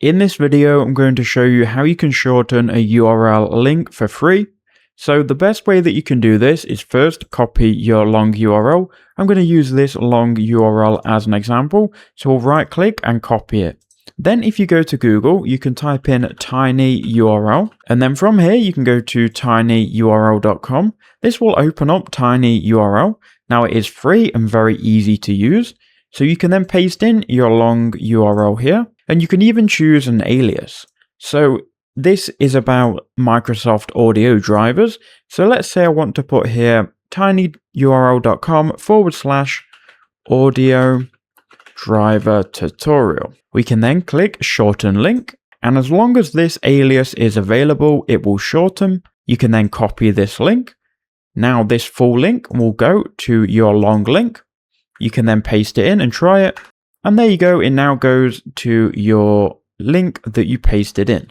In this video, I'm going to show you how you can shorten a URL link for free. So the best way that you can do this is first copy your long URL. I'm going to use this long URL as an example. So we'll right click and copy it. Then if you go to Google, you can type in tinyurl, and then from here you can go to tinyurl.com. This will open up tinyurl. Now it is free and very easy to use. So you can then paste in your long URL here, and you can even choose an alias. So this is about Microsoft audio drivers. So let's say I want to put here tinyurl.com/audio driver tutorial. We can then click shorten link, and as long as this alias is available, it will shorten. You can then copy this link. Now this full link will go to your long link. You can then paste it in and try it. And there you go, it now goes to your link that you pasted in.